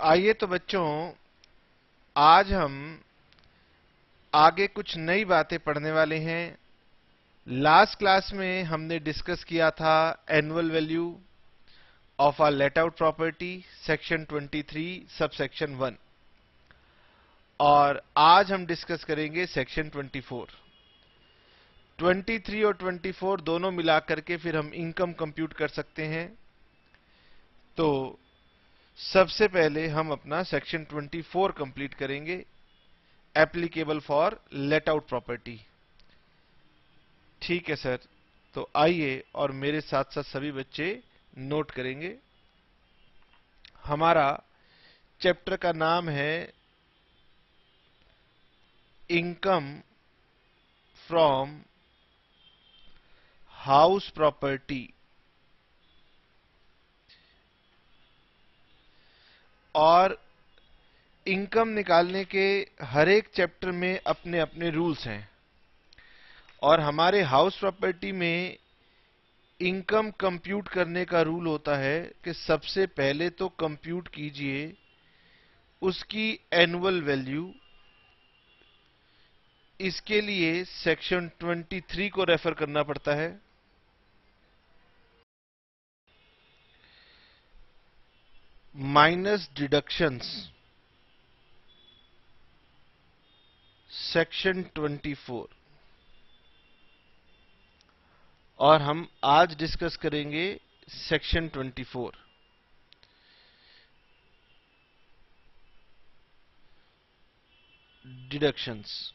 आइए तो बच्चों, आज हम आगे कुछ नई बातें पढ़ने वाले हैं। लास्ट क्लास में हमने डिस्कस किया था annual value of a let out property, section 23 subsection 1, और आज हम डिस्कस करेंगे सेक्शन 24। 23 और 24 दोनों मिलाकर के फिर हम इनकम कंप्यूट कर सकते हैं। तो सबसे पहले हम अपना सेक्शन 24 कंप्लीट करेंगे, applicable for let out property. ठीक है सर, तो आइए और मेरे साथ साथ सभी बच्चे नोट करेंगे। हमारा चैप्टर का नाम है इनकम फ्रॉम हाउस प्रॉपर्टी, और इनकम निकालने के हर एक चैप्टर में अपने अपने रूल्स हैं। और हमारे हाउस प्रॉपर्टी में इनकम कंप्यूट करने का रूल होता है कि सबसे पहले तो कंप्यूट कीजिए उसकी एनुअल वैल्यू। इसके लिए सेक्शन 23 को रेफर करना पड़ता है। Minus deductions, section 24। और हम आज डिस्कस करेंगे section 24। Deductions.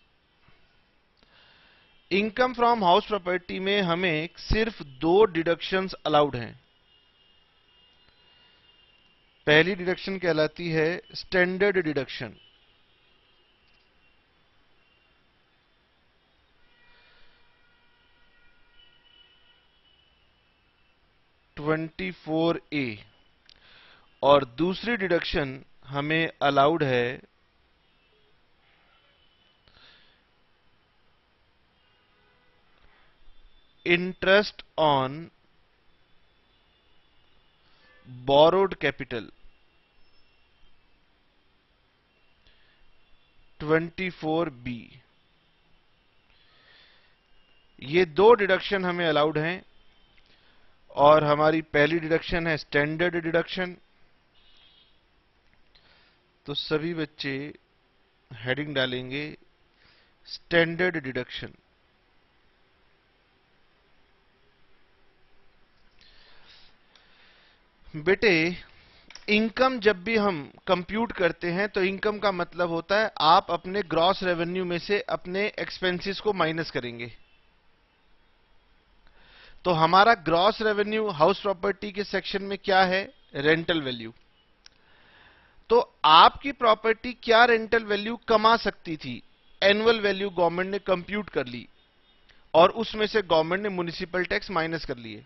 Income from house property में हमें सिर्फ दो डिडक्शंस अलाउड हैं। पहली डिडक्शन कहलाती है स्टैंडर्ड डिडक्शन। (24A) और दूसरी डिडक्शन हमें अलाउड है interest on borrowed capital, 24B। ये दो डिडक्शन हमें अलाउड हैं। और हमारी पहली डिडक्शन है स्टैंडर्ड डिडक्शन। तो सभी बच्चे हेडिंग डालेंगे स्टैंडर्ड डिडक्शन। बेटे, इनकम जब भी हम कंप्यूट करते हैं तो इनकम का मतलब होता है आप अपने ग्रॉस रेवेन्यू में से अपने एक्सपेंसेस को माइनस करेंगे। तो हमारा ग्रॉस रेवेन्यू हाउस प्रॉपर्टी के सेक्शन में क्या है? Rental value. तो आपकी प्रॉपर्टी क्या रेंटल वैल्यू कमा सकती थी? एनुअल वैल्यू गवर्नमेंट ने कंप्यूट कर ली और उसमें से गवर्नमेंट ने म्युनिसिपल टैक्स माइनस कर लिए।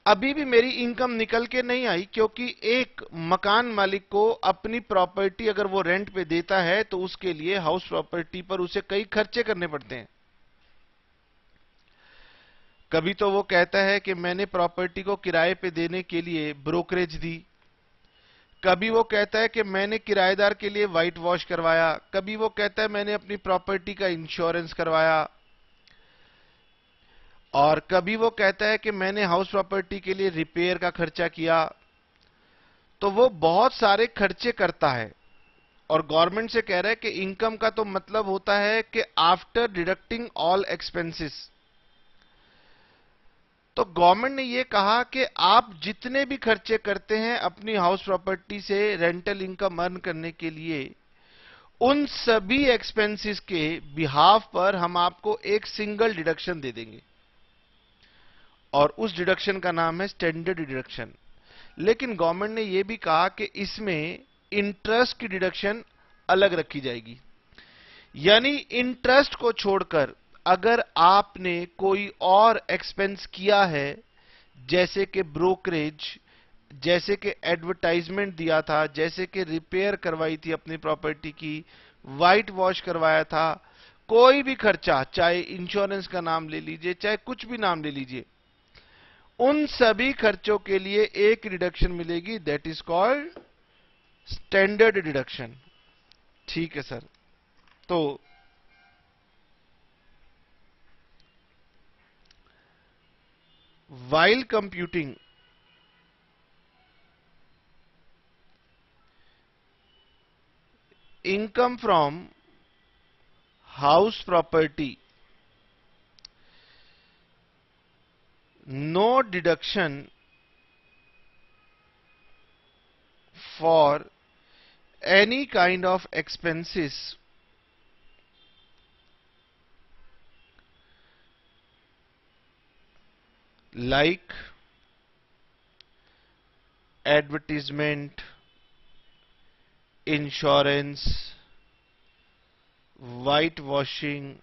अभी भी मेरी इनकम निकल के नहीं आई, क्योंकि एक मकान मालिक को अपनी प्रॉपर्टी अगर वो रेंट पे देता है तो उसके लिए हाउस प्रॉपर्टी पर उसे कई खर्चे करने पड़ते हैं। कभी तो वो कहता है कि मैंने प्रॉपर्टी को किराए पे देने के लिए ब्रोकरेज दी, कभी वो कहता है कि मैंने किराएदार के लिए व्हाइट वॉश करवाया, कभी वो कहता है मैंने अपनी प्रॉपर्टी का इंश्योरेंस करवाया, और कभी वो कहता है कि मैंने हाउस प्रॉपर्टी के लिए रिपेयर का खर्चा किया। तो वो बहुत सारे खर्चे करता है और गवर्नमेंट से कह रहा है कि इनकम का तो मतलब होता है कि आफ्टर डिडक्टिंग ऑल एक्सपेंसेस। तो गवर्नमेंट ने यह कहा कि आप जितने भी खर्चे करते हैं अपनी हाउस प्रॉपर्टी से रेंटल इनकम अर्न करने के लिए, उन सभी एक्सपेंसेस के बिहाफ पर हम आपको एक सिंगल डिडक्शन दे देंगे, और उस डिडक्शन का नाम है स्टैंडर्ड डिडक्शन। लेकिन गवर्नमेंट ने यह भी कहा कि इसमें इंटरेस्ट की डिडक्शन अलग रखी जाएगी। यानी इंटरेस्ट को छोड़कर अगर आपने कोई और एक्सपेंस किया है, जैसे कि ब्रोकरेज, जैसे कि एडवर्टाइजमेंट दिया था, जैसे कि रिपेयर करवाई थी अपनी प्रॉपर्टी की, व्हाइट वॉश करवाया था, कोई भी खर्चा, चाहे इंश्योरेंस का नाम ले लीजिए, चाहे कुछ भी नाम ले लीजिए, उन सभी खर्चों के लिए एक रिडक्शन मिलेगी, that is called standard deduction. ठीक है सर। तो while computing income from house property, no deduction for any kind of expenses like advertisement, insurance, whitewashing,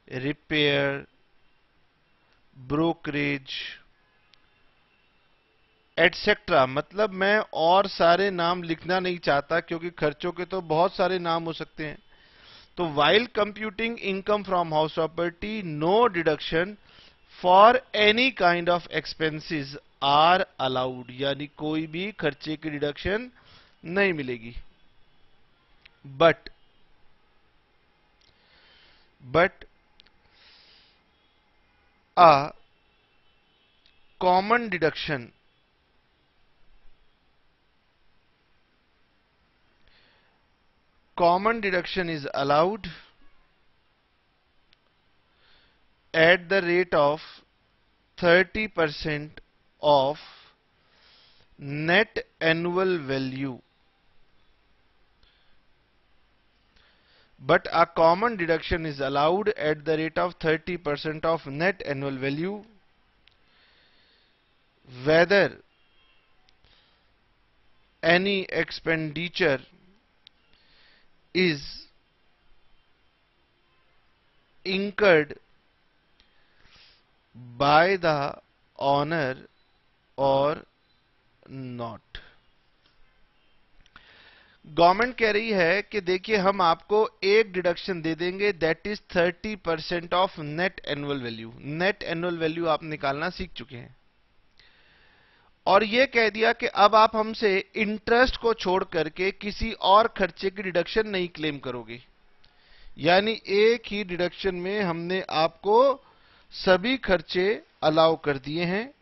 repair, brokerage, etcetera. मतलब मैं और सारे नाम लिखना नहीं चाहता क्योंकि खर्चों के तो बहुत सारे नाम हो सकते हैं। तो while computing income from house property, no deduction for any kind of expenses are allowed, यानी कोई भी खर्चे की डिडक्शन नहीं मिलेगी। But a common deduction is allowed at the rate of 30% of net annual value. But a common deduction is allowed at the rate of 30% of net annual value whether any expenditure is incurred by the owner or not. Government कह रही है कि देखिए हम आपको एक deduction दे देंगे that is 30% of net annual value. Net annual value आप निकालना सीख चुके हैं और यह कह दिया कि अब आप हमसे इंटरेस्ट को छोड़ करके किसी और खर्चे की डिडक्शन नहीं क्लेम करोगे। यानी एक ही डिडक्शन में हमने आपको सभी खर्चे अलाउ कर दिए हैं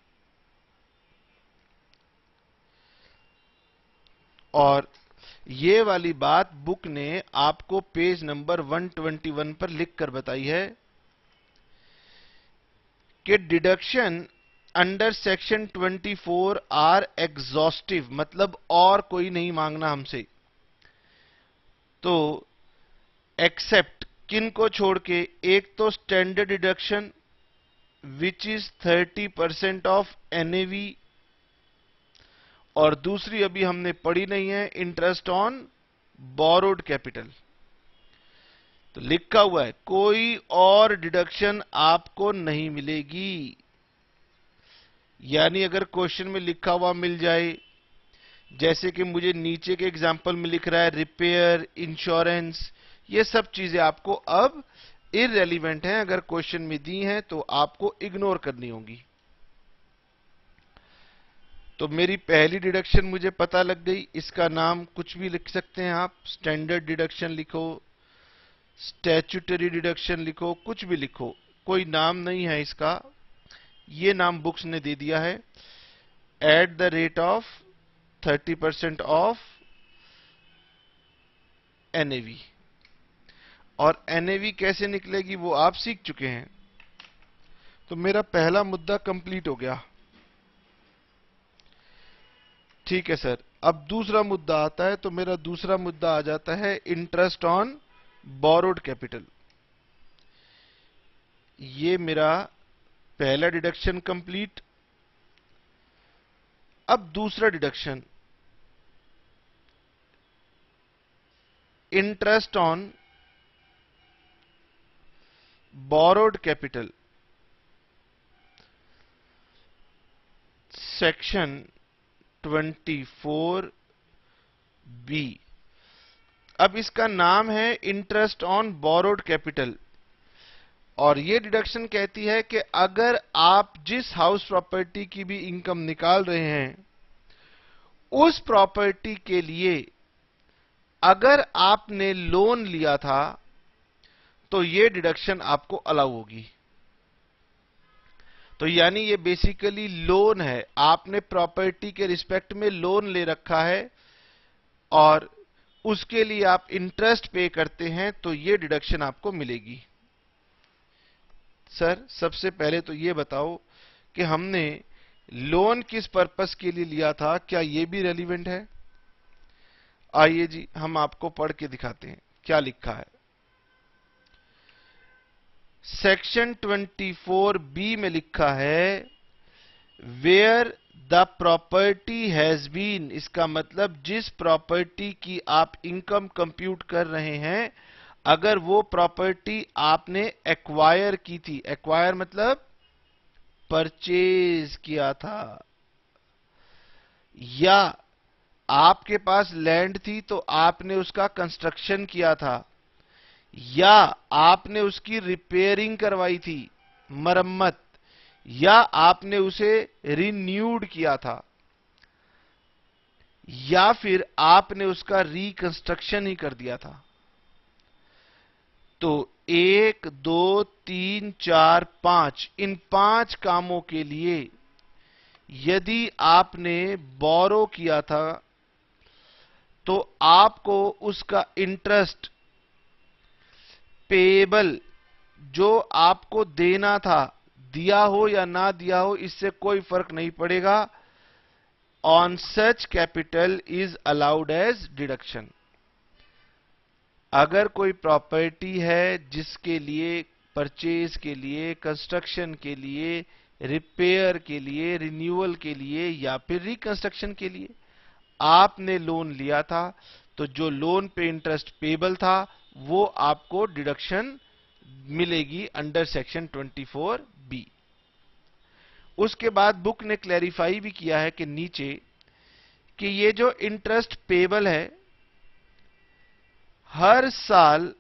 और ये वाली बात बुक ने आपको पेज नंबर 121 पर लिखकर बताई है कि deduction under section 24 are exhaustive, मतलब और कोई नहीं मांगना हमसे। तो एक्सेप्ट किन को छोड़ के, एक तो standard deduction which is 30% of NAV और दूसरी अभी हमने पढ़ी नहीं है इंटरेस्ट ऑन बोरोड कैपिटल। तो लिखा हुआ है कोई और डिडक्शन आपको नहीं मिलेगी। यानी अगर क्वेश्चन में लिखा हुआ मिल जाए, जैसे कि मुझे नीचे के एग्जांपल में लिख रहा है रिपेयर, इंश्योरेंस, ये सब चीजें आपको अब इररेलेवेंट हैं। अगर क्वेश्चन में दी हैं तो आपको इग्नोर करनी होगी। तो मेरी पहली डिडक्शन मुझे पता लग गई, इसका नाम कुछ भी लिख सकते हैं आप, स्टैंडर्ड डिडक्शन लिखो, स्टैच्यूटरी डिडक्शन लिखो, कुछ भी लिखो, कोई नाम नहीं है इसका, ये नाम बुक्स ने दे दिया है at the rate of 30% of NAV. और एनएवी कैसे निकलेगी वो आप सीख चुके हैं। तो मेरा पहला मुद्दा कंप्लीट हो गया। ठीक है सर, अब दूसरा मुद्दा आता है। तो मेरा दूसरा मुद्दा आ जाता है इंटरेस्ट ऑन बोरोड कैपिटल। ये मेरा पहला डिडक्शन कंप्लीट। अब दूसरा deduction interest on borrowed capital, section 24B। अब इसका नाम है इंटरेस्ट ऑन बोरोड कैपिटल और ये डिडक्शन कहती है कि अगर आप जिस हाउस प्रॉपर्टी की भी इनकम निकाल रहे हैं उस प्रॉपर्टी के लिए अगर आपने लोन लिया था तो ये डिडक्शन आपको अलाउ होगी। तो यानी ये बेसिकली लोन है, आपने प्रॉपर्टी के रिस्पेक्ट में लोन ले रखा है और उसके लिए आप इंटरेस्ट पे करते हैं, तो ये डिडक्शन आपको मिलेगी। सर सबसे पहले तो ये बताओ कि हमने लोन किस पर्पस के लिए लिया था, क्या ये भी रेलिवेंट है? आइए जी हम आपको पढ़ के दिखाते हैं क्या लिखा है। सेक्शन 24B में लिखा है where the property has been, इसका मतलब जिस प्रॉपर्टी की आप इनकम कंप्यूट कर रहे हैं, अगर वो प्रॉपर्टी आपने एक्वायर की थी, एक्वायर मतलब परचेज किया था, या आपके पास लैंड थी तो आपने उसका कंस्ट्रक्शन किया था, या आपने उसकी रिपेयरिंग करवाई थी, मरम्मत, या आपने उसे रिन्यूड किया था, या फिर आपने उसका रिकंस्ट्रक्शन ही कर दिया था। तो 1, 2, 3, 4, 5 इन 5 कामों के लिए यदि आपने बोरो किया था तो आपको उसका इंटरेस्ट पेएबल जो आपको देना था, दिया हो या ना दिया हो इससे कोई फर्क नहीं पड़ेगा, on such capital is allowed as deduction. अगर कोई प्रॉपर्टी है जिसके लिए परचेज के लिए, कंस्ट्रक्शन के लिए, रिपेयर के लिए, रिन्यूअल के लिए या फिर रिकंस्ट्रक्शन के लिए आपने लोन लिया था, तो जो लोन पे इंटरेस्ट पेबल था वो आपको डिडक्शन मिलेगी अंडर सेक्शन 24B। उसके बाद बुक ने क्लैरिफाई भी किया है कि नीचे कि ये जो इंटरेस्ट पेबल है हर साल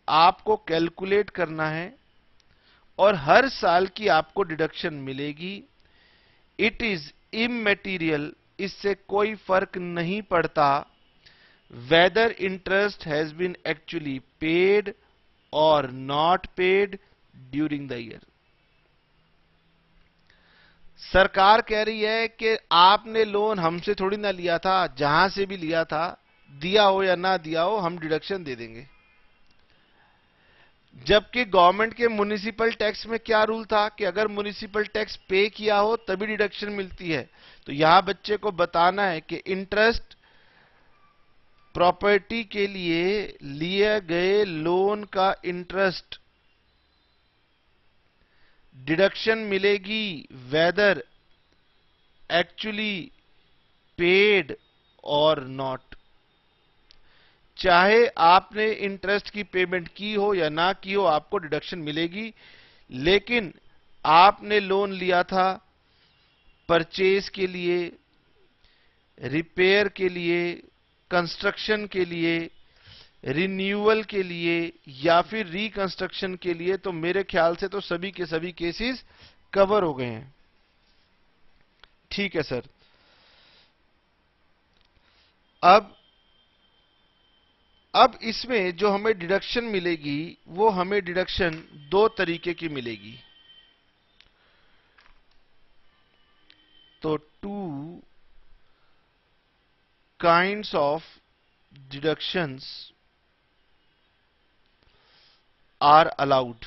आपको कैलकुलेट करना है और हर साल की आपको डिडक्शन मिलेगी। इट इज इमैटेरियल, इससे कोई फर्क नहीं पड़ता whether interest has been actually paid और not paid during the year. सरकार कह रही है कि आपने लोन हमसे थोड़ी ना लिया था, जहां से भी लिया था, दिया हो या ना दिया हो हम डिडक्शन दे देंगे। जबकि गवर्नमेंट के म्युनिसिपल टैक्स में क्या रूल था कि अगर म्युनिसिपल टैक्स पे किया हो तभी डिडक्शन मिलती है। तो यहां बच्चे को बताना है कि इंटरेस्ट प्रॉपर्टी के लिए लिए गए लोन का इंटरेस्ट डिडक्शन मिलेगी वेदर एक्चुअली पेड और नॉट। चाहे आपने इंटरेस्ट की पेमेंट की हो या ना की हो आपको डिडक्शन मिलेगी, लेकिन आपने लोन लिया था परचेज के लिए, रिपेयर के लिए, कंस्ट्रक्शन के लिए, रिन्यूअल के लिए या फिर रिकंस्ट्रक्शन के लिए, तो मेरे ख्याल से तो सभी के सभी केसेस कवर हो गए हैं। ठीक है सर। अब इसमें जो हमें डिडक्शन मिलेगी वो हमें डिडक्शन दो तरीके की मिलेगी। तो 2 kinds of deductions are allowed.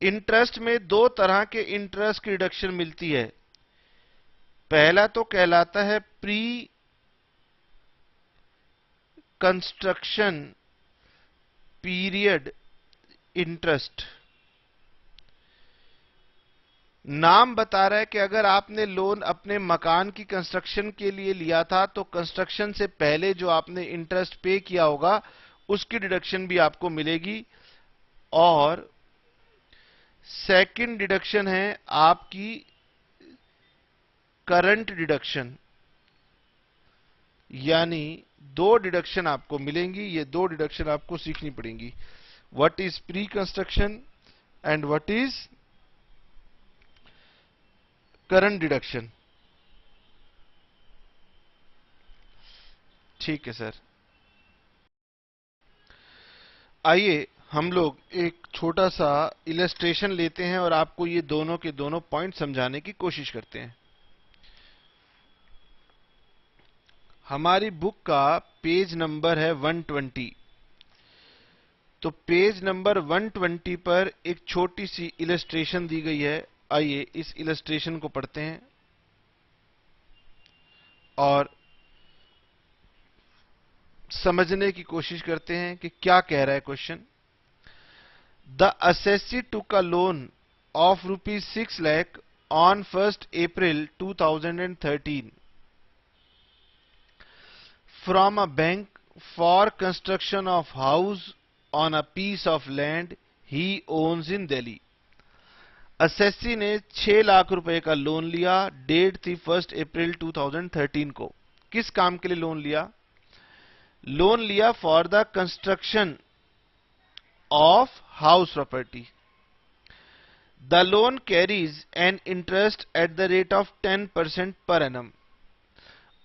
Interest में दो तरह के इंटरेस्ट की डिडक्शन मिलती है। पहला तो कहलाता है प्री कंस्ट्रक्शन पीरियड इंटरेस्ट। नाम बता रहा है कि अगर आपने लोन अपने मकान की कंस्ट्रक्शन के लिए लिया था तो कंस्ट्रक्शन से पहले जो आपने इंटरेस्ट पे किया होगा उसकी डिडक्शन भी आपको मिलेगी। और सेकंड डिडक्शन है आपकी करंट डिडक्शन, यानी दो डिडक्शन आपको मिलेंगी। ये दो डिडक्शन आपको सीखनी पड़ेंगी, what is pre construction and what is current deduction. ठीक है सर। आइए हम लोग एक छोटा सा इलस्ट्रेशन लेते हैं और आपको ये दोनों के दोनों पॉइंट समझाने की कोशिश करते हैं। हमारी बुक का पेज नंबर है 120। तो पेज नंबर 120 पर एक छोटी सी इलस्ट्रेशन दी गई है। आइए इस इलस्ट्रेशन को पढ़ते हैं और समझने की कोशिश करते हैं कि क्या कह रहा है question. The assessee took a loan of rupees 6 lakh on 1st April 2013 from a bank for construction of house on a piece of land he owns in Delhi. Assessee ने 6 लाख रुपए का लोन लिया। डेट थी 1 अप्रैल 2013 को। किस काम के लिए लोन लिया? लोन लिया for the construction of house property. The loan carries an interest at the rate of 10% per annum.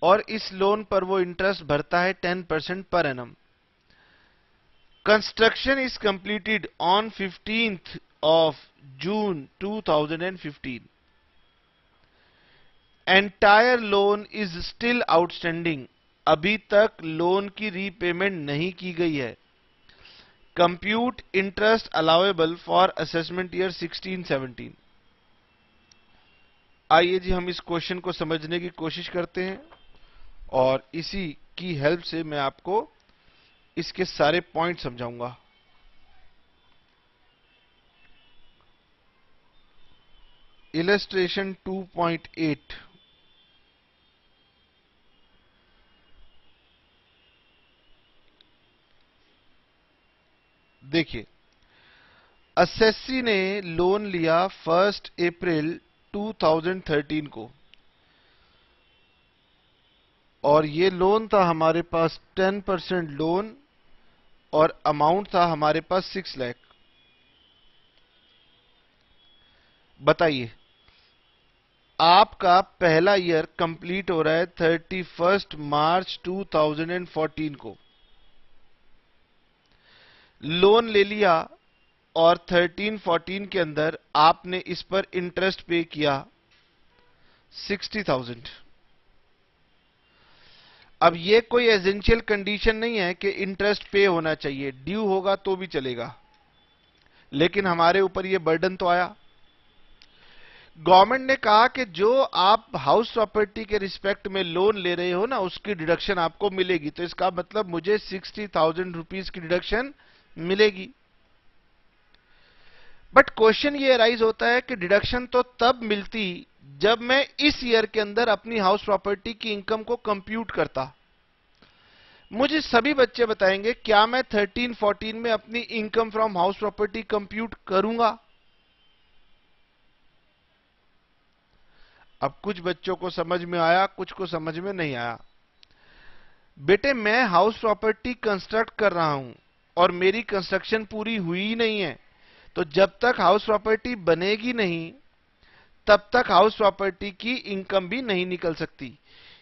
और इस लोन पर वो इंटरेस्ट भरता है 10% पर annum. Construction is completed on 15th of June 2015. Entire loan is still outstanding. अभी तक loan की रीपेमेंट नहीं की गई है। Compute interest allowable for assessment year 16-17। आइए जी हम इस क्वेश्चन को समझने की कोशिश करते हैं और इसी की हेल्प से मैं आपको इसके सारे पॉइंट समझाऊंगा। इलस्ट्रेशन 2.8। देखिए, असेसी ने लोन लिया 1 अप्रैल 2013 को और ये लोन था हमारे पास 10% लोन और अमाउंट था हमारे पास 6 लाख। बताइए, आपका पहला ईयर कंप्लीट हो रहा है 31 मार्च 2014 को। लोन ले लिया और 13-14 के अंदर आपने इस पर इंटरेस्ट पे किया 60,000। अब ये कोई एसेंशियल कंडीशन नहीं है कि इंटरेस्ट पे होना चाहिए, ड्यू होगा तो भी चलेगा, लेकिन हमारे ऊपर ये बर्डन तो आया। गवर्नमेंट ने कहा कि जो आप हाउस प्रॉपर्टी के रिस्पेक्ट में लोन ले रहे हो ना, उसकी डिडक्शन आपको मिलेगी। तो इसका मतलब मुझे 60,000 रुपीज की डिडक्शन मिलेगी। बट क्वेश्चन ये राइज होता है कि डिडक्शन तो तब मिलती जब मैं इस ईयर के अंदर अपनी हाउस प्रॉपर्टी की इनकम को कंप्यूट करता। मुझे सभी बच्चे बताएंगे, क्या मैं 13-14 में अपनी income from house property compute करूंगा? अब कुछ बच्चों को समझ में आया, कुछ को समझ में नहीं आया। बेटे, मैं हाउस प्रॉपर्टी कंस्ट्रक्ट कर रहा हूं और मेरी कंस्ट्रक्शन पूरी हुई ही नहीं है, तो जब तक हाउस प्रॉपर्टी बनेगी नहीं तब तक हाउस प्रॉपर्टी की इनकम भी नहीं निकल सकती।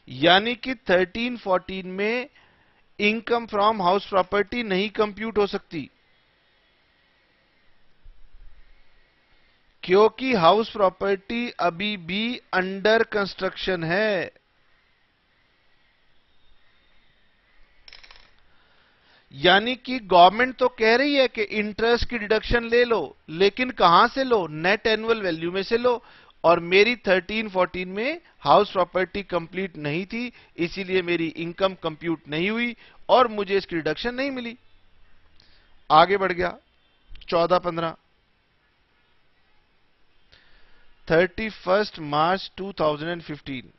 यानी कि 13-14 में इनकम फ्रॉम हाउस प्रॉपर्टी नहीं कंप्यूट हो सकती, क्योंकि हाउस प्रॉपर्टी अभी भी अंडर कंस्ट्रक्शन है। यानी कि गवर्नमेंट तो कह रही है कि इंटरेस्ट की डिडक्शन ले लो, लेकिन कहां से लो? नेट एनुअल वैल्यू में से लो। और मेरी 13-14 में हाउस प्रॉपर्टी कंप्लीट नहीं थी, इसीलिए मेरी इनकम कंप्यूट नहीं हुई और मुझे इसकी डिडक्शन नहीं मिली। आगे बढ़ गया 14-15। 31 मार्च 2015।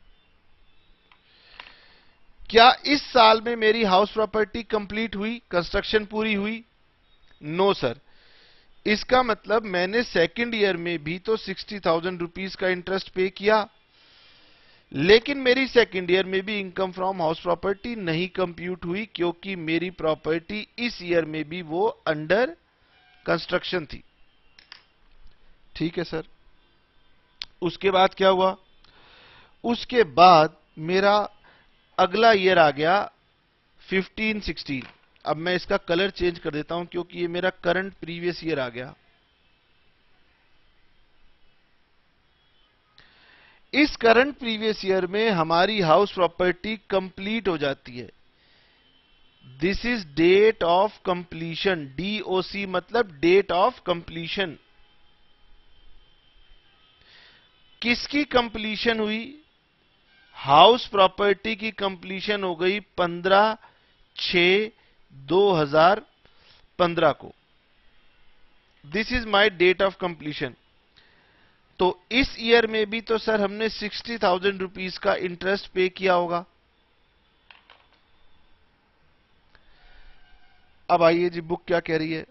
क्या इस साल में मेरी हाउस प्रॉपर्टी कंप्लीट हुई, कंस्ट्रक्शन पूरी हुई? No sir. इसका मतलब मैंने सेकंड ईयर में भी तो 60,000 रुपीज का इंटरेस्ट पे किया, लेकिन मेरी सेकंड ईयर में भी इनकम फ्रॉम हाउस प्रॉपर्टी नहीं कंप्यूट हुई, क्योंकि मेरी प्रॉपर्टी इस ईयर में भी वो अंडर कंस्ट्रक्शन थी। ठीक है सर। उसके बाद क्या हुआ? उसके बाद मेरा अगला ईयर आ गया 15-16। अब मैं इसका कलर चेंज कर देता हूं क्योंकि ये मेरा करंट प्रीवियस ईयर आ गया। इस करंट प्रीवियस ईयर में हमारी हाउस प्रॉपर्टी कंप्लीट हो जाती है। This is date of completion, DOC मतलब डेट ऑफ कंप्लीशन। किसकी कंप्लीशन हुई? हाउस प्रॉपर्टी की कंप्लीशन हो गई 15/6/2015 को। This is my date of completion. तो इस ईयर में भी तो सर हमने 60,000 रुपीज का इंटरेस्ट पे किया होगा। अब आइए जी, बुक क्या कह रही है।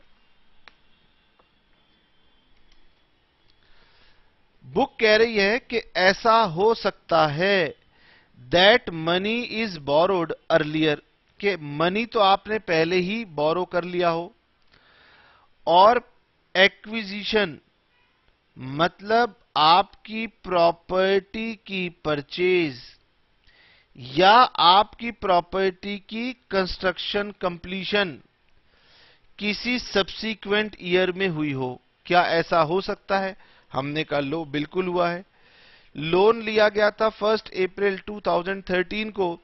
बुक कह रही है कि ऐसा हो सकता है that money is borrowed earlier, कि मनी तो आपने पहले ही बोरो कर लिया हो, और एक्विजिशन मतलब आपकी प्रॉपर्टी की परचेज या आपकी प्रॉपर्टी की कंस्ट्रक्शन कंप्लीशन किसी सब्सीक्वेंट ईयर में हुई हो। क्या ऐसा हो सकता है? हमने कहा लो, बिल्कुल हुआ है। लोन लिया गया था 1 अप्रैल 2013 को,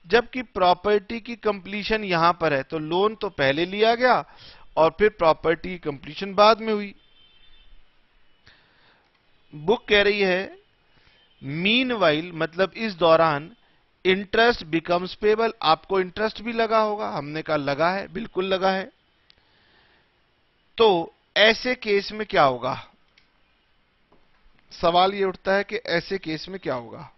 जबकि प्रॉपर्टी की कंप्लीशन यहां पर है, तो लोन तो पहले लिया गया और फिर प्रॉपर्टी की कंप्लीशन बाद में हुई। बुक कह रही है मीनवाइल मतलब इस दौरान इंटरेस्ट बिकम्स पेबल, आपको इंटरेस्ट भी लगा होगा। हमने कहा लगा है, बिल्कुल लगा है। तो ऐसे केस में क्या होगा? सवाल ये उठता है कि ऐसे केस में क्या होगा।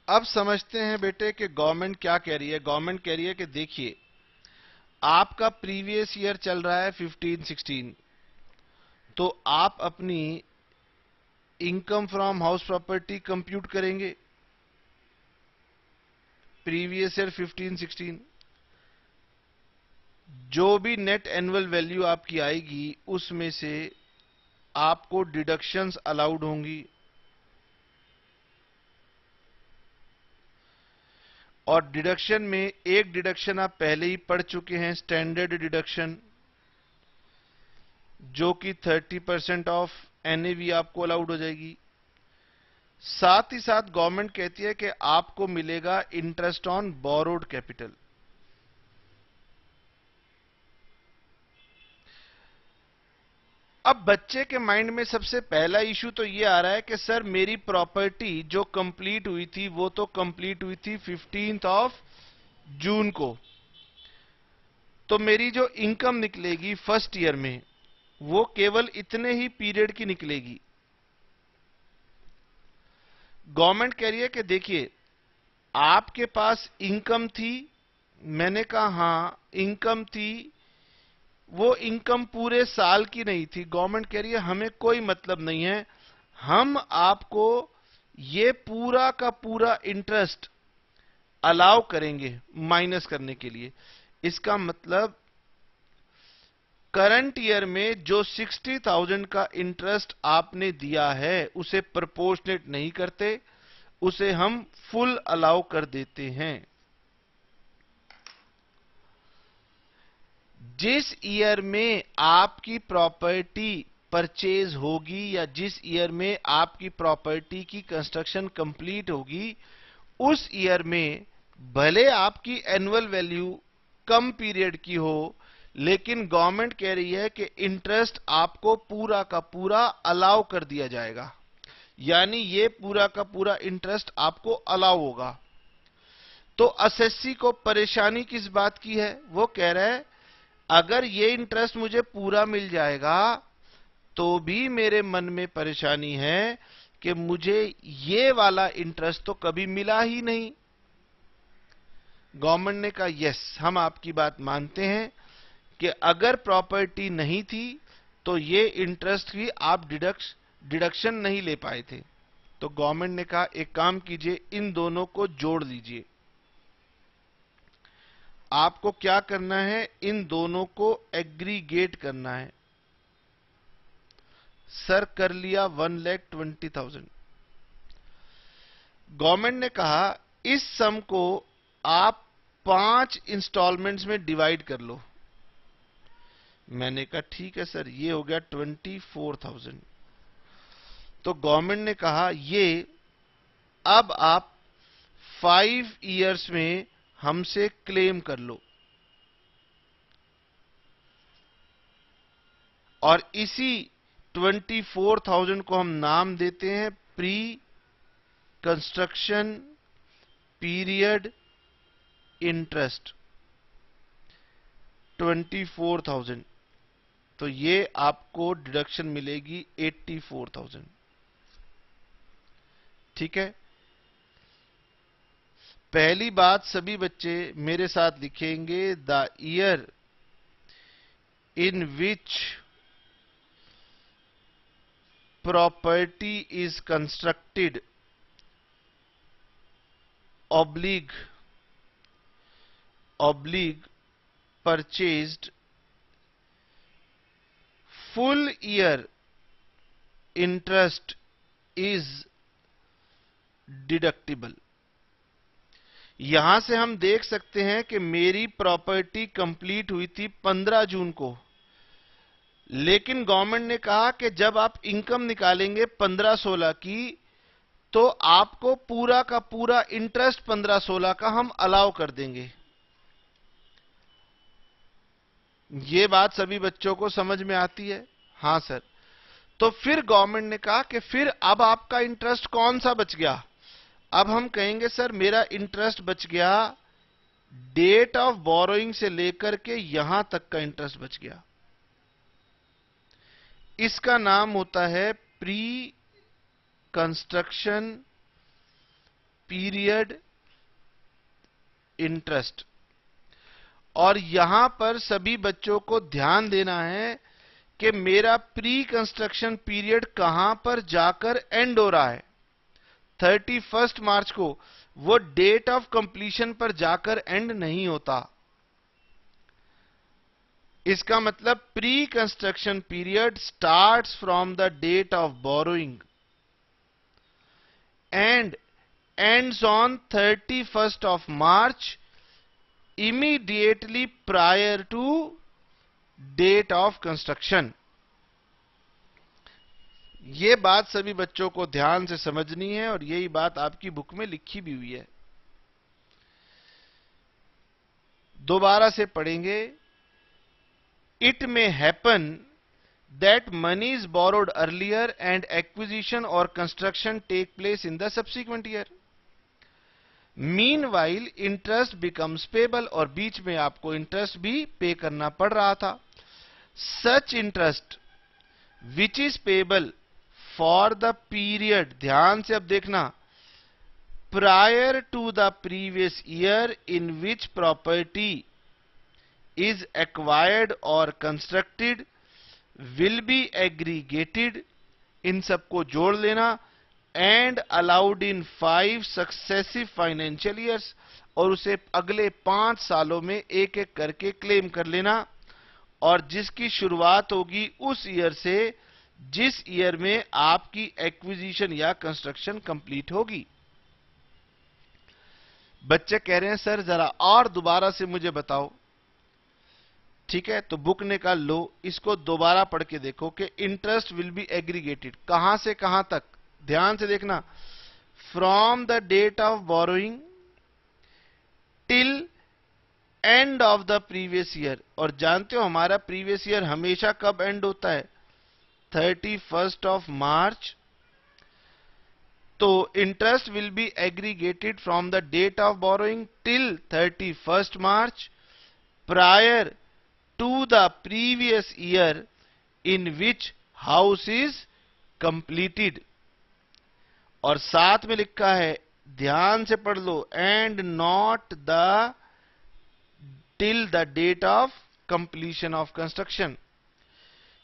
अब समझते हैं बेटे कि गवर्नमेंट क्या कह रही है। गवर्नमेंट कह रही है कि देखिए, आपका प्रीवियस ईयर चल रहा है 15-16, तो आप अपनी income from house property compute करेंगे प्रीवियस ईयर 15-16। जो भी नेट एनुअल वैल्यू आपकी आएगी उसमें से आपको डिडक्शंस अलाउड होंगी, और डिडक्शन में एक डिडक्शन आप पहले ही पढ़ चुके हैं, स्टैंडर्ड डिडक्शन, जो कि 30% ऑफ NAV आपको अलाउड हो जाएगी। साथ ही साथ गवर्नमेंट कहती है कि आपको मिलेगा इंटरेस्ट ऑन बोरोड कैपिटल। अब बच्चे के माइंड में सबसे पहला इशू तो ये आ रहा है कि सर मेरी प्रॉपर्टी जो कंप्लीट हुई थी वो तो कंप्लीट हुई थी 15 जून को, तो मेरी जो इनकम निकलेगी फर्स्ट ईयर में वो केवल इतने ही पीरियड की निकलेगी। गवर्नमेंट कह रही है कि देखिए, आपके पास इनकम थी। मैंने कहा हां इनकम थी, वो इनकम पूरे साल की नहीं थी। गवर्नमेंट कह रही है हमें कोई मतलब नहीं है, हम आपको ये पूरा का पूरा इंटरेस्ट अलाउ करेंगे माइनस करने के लिए। इसका मतलब करंट ईयर में जो 60,000 का इंटरेस्ट आपने दिया है उसे प्रोपोर्शनेट नहीं करते, उसे हम फुल अलाउ कर देते हैं। जिस ईयर में आपकी प्रॉपर्टी परचेज होगी या जिस ईयर में आपकी प्रॉपर्टी की कंस्ट्रक्शन कंप्लीट होगी, उस ईयर में भले आपकी एनुअल वैल्यू कम पीरियड की हो, लेकिन गवर्नमेंट कह रही है कि इंटरेस्ट आपको पूरा का पूरा अलाउ कर दिया जाएगा, यानी ये पूरा का पूरा इंटरेस्ट आपको अलाउ होगा। तो असेसी को परेशानी किस बात की है? वो कह रहा है अगर ये इंटरेस्ट मुझे पूरा मिल जाएगा तो भी मेरे मन में परेशानी है कि मुझे ये वाला इंटरेस्ट तो कभी मिला ही नहीं। गवर्नमेंट ने कहा यस, हम आपकी बात मानते हैं कि अगर प्रॉपर्टी नहीं थी तो ये इंटरेस्ट भी आप डिडक्शन नहीं ले पाए थे। तो गवर्नमेंट ने कहा एक काम कीजिए, इन दोनों को जोड़ दीजिए। आपको क्या करना है? इन दोनों को एग्रीगेट करना है। सर कर लिया 1,20,000। गवर्नमेंट ने कहा इस सम को आप 5 इंस्टॉलमेंट्स में डिवाइड कर लो। मैंने कहा ठीक है सर, ये हो गया 24,000। तो गवर्नमेंट ने कहा ये अब आप 5 इयर्स में हमसे क्लेम कर लो, और इसी 24,000 को हम नाम देते हैं प्री कंस्ट्रक्शन पीरियड इंटरेस्ट 24,000। तो ये आपको डिडक्शन मिलेगी 84,000। ठीक है, पहली बात सभी बच्चे मेरे साथ लिखेंगे, the year in which property is constructed oblique purchased, full year interest is deductible। यहां से हम देख सकते हैं कि मेरी प्रॉपर्टी कंप्लीट हुई थी 15 जून को, लेकिन गवर्नमेंट ने कहा कि जब आप इनकम निकालेंगे 15-16 की, तो आपको पूरा का पूरा इंटरेस्ट 15-16 का हम अलाउ कर देंगे। ये बात सभी बच्चों को समझ में आती है? हां सर। तो फिर गवर्नमेंट ने कहा कि फिर अब आपका इंटरेस्ट कौन सा बच गया? अब हम कहेंगे सर मेरा इंटरेस्ट बच गया डेट ऑफ बोरोइंग से लेकर के यहां तक का इंटरेस्ट बच गया। इसका नाम होता है प्री कंस्ट्रक्शन पीरियड इंटरेस्ट। और यहां पर सभी बच्चों को ध्यान देना है कि मेरा प्री कंस्ट्रक्शन पीरियड कहां पर जाकर एंड हो रहा है। 31 मार्च को वो डेट ऑफ कंप्लीशन पर जाकर एंड नहीं होता। इसका मतलब pre construction period starts from the date of borrowing and ends on 31st of March, immediately prior to date of construction। ये बात सभी बच्चों को ध्यान से समझनी है और यही बात आपकी बुक में लिखी भी हुई है। दोबारा से पढ़ेंगे। It may happen that money is borrowed earlier and acquisition or construction take place in the subsequent year. Meanwhile, interest becomes payable, और बीच में आपको इंटरेस्ट भी पे करना पड़ रहा था। Such interest which is payable for the period, ध्यान से अब देखना, prior to the previous year in which property is acquired or constructed will be aggregated, इन सबको जोड़ लेना, and allowed in 5 successive financial years, और उसे अगले 5 सालों में एक एक करके क्लेम कर लेना, और जिसकी शुरुआत होगी उस ईयर से जिस ईयर में आपकी एक्विजिशन या कंस्ट्रक्शन कंप्लीट होगी। बच्चे कह रहे हैं सर जरा और दोबारा से मुझे बताओ। ठीक है, तो बुक ने कहा लो इसको दोबारा पढ़ के देखो कि इंटरेस्ट विल बी एग्रीगेटेड कहां से कहां तक। ध्यान से देखना, from the date of borrowing till end of the previous year. और जानते हो हमारा प्रीवियस ईयर हमेशा कब एंड होता है? 31st of March. तो interest will be aggregated from the date of borrowing till 31st March prior to the previous year in which house is completed। और साथ में लिखा है, ध्यान से पढ़ लो, and not the till the date of completion of construction।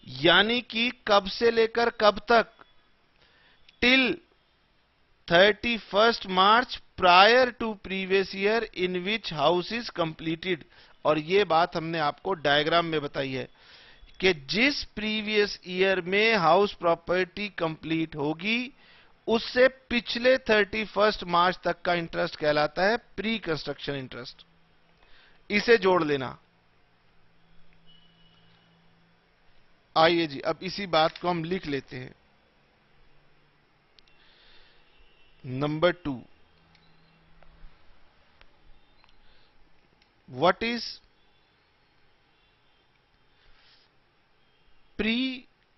यानी कि कब से लेकर कब तक? till 31st March prior to previous year in which house is completed। और ये बात हमने आपको डायग्राम में बताई है कि जिस प्रीवियस ईयर में हाउस प्रॉपर्टी कंप्लीट होगी उससे पिछले 31 मार्च तक का इंटरेस्ट कहलाता है प्री कंस्ट्रक्शन इंटरेस्ट। इसे जोड़ लेना। आइए जी, अब इसी बात को हम लिख लेते हैं। Number 2, what is pre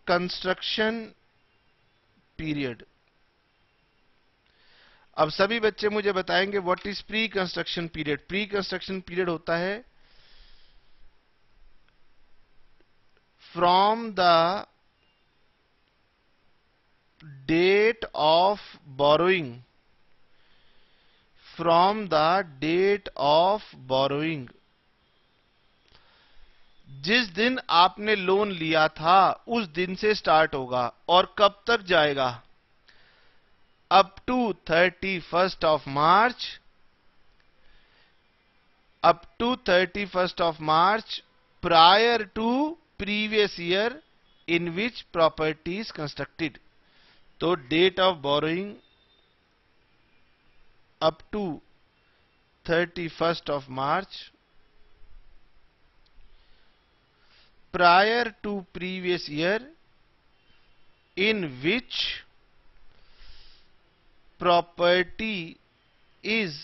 construction period. अब सभी बच्चे मुझे बताएंगे what is pre construction period. Pre construction period होता है from the date of borrowing, from the date of borrowing, जिस दिन आपने लोन लिया था उस दिन से स्टार्ट होगा और कब तक जाएगा, up to 31 of March, up to 31 of March prior to previous year in which property is constructed. तो date of borrowing up to 31 of March prior to previous year in which property is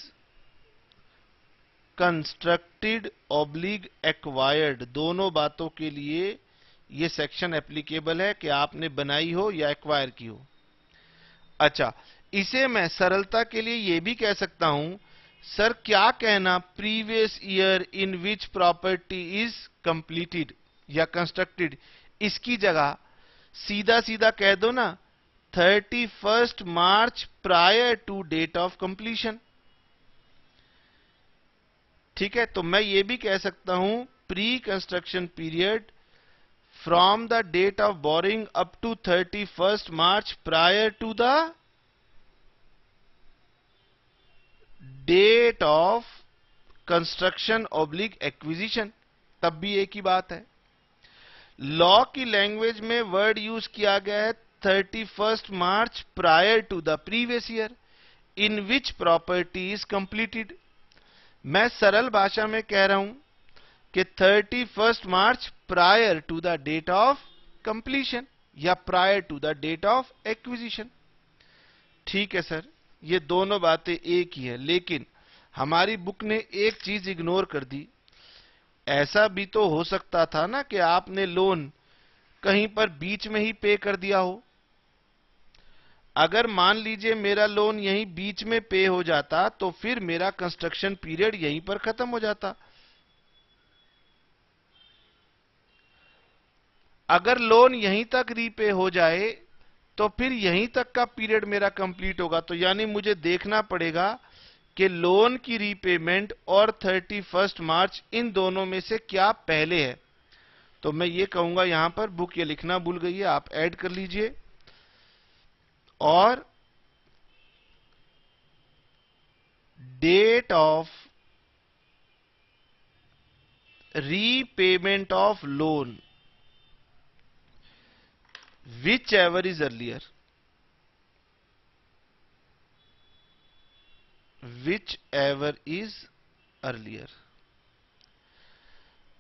constructed oblique acquired। दोनों बातों के लिए ये section applicable है कि आपने बनाई हो या एक्वायर की हो। अच्छा, इसे मैं सरलता के लिए ये भी कह सकता हूं, सर क्या कहना previous year in which property is completed या कंस्ट्रक्टेड, इसकी जगह सीधा सीधा कह दो ना 31 March prior to date of completion. ठीक है, तो मैं ये भी कह सकता हूं pre construction period from the date of borrowing up to 31 March prior to the date of construction oblique acquisition. तब भी एक ही बात है। लॉ की लैंग्वेज में वर्ड यूज किया गया है 31 March prior to the previous year in which property is completed. मैं सरल भाषा में कह रहा हूं कि 31 March prior to the date of completion या prior to the date of acquisition. ठीक है सर, ये दोनों बातें एक ही है, लेकिन हमारी बुक ने एक चीज इग्नोर कर दी। ऐसा भी तो हो सकता था ना कि आपने लोन कहीं पर बीच में ही पे कर दिया हो। अगर मान लीजिए मेरा लोन यहीं बीच में पे हो जाता तो फिर मेरा कंस्ट्रक्शन पीरियड यहीं पर खत्म हो जाता। अगर लोन यहीं तक रीपे हो जाए तो फिर यहीं तक का पीरियड मेरा कंप्लीट होगा। तो यानी मुझे देखना पड़ेगा कि लोन की रीपेमेंट और 31 मार्च इन दोनों में से क्या पहले है। तो मैं ये कहूंगा, यहां पर बुक ये लिखना भूल गई है, आप ऐड कर लीजिए और date of repayment of loan whichever is earlier, whichever is earlier.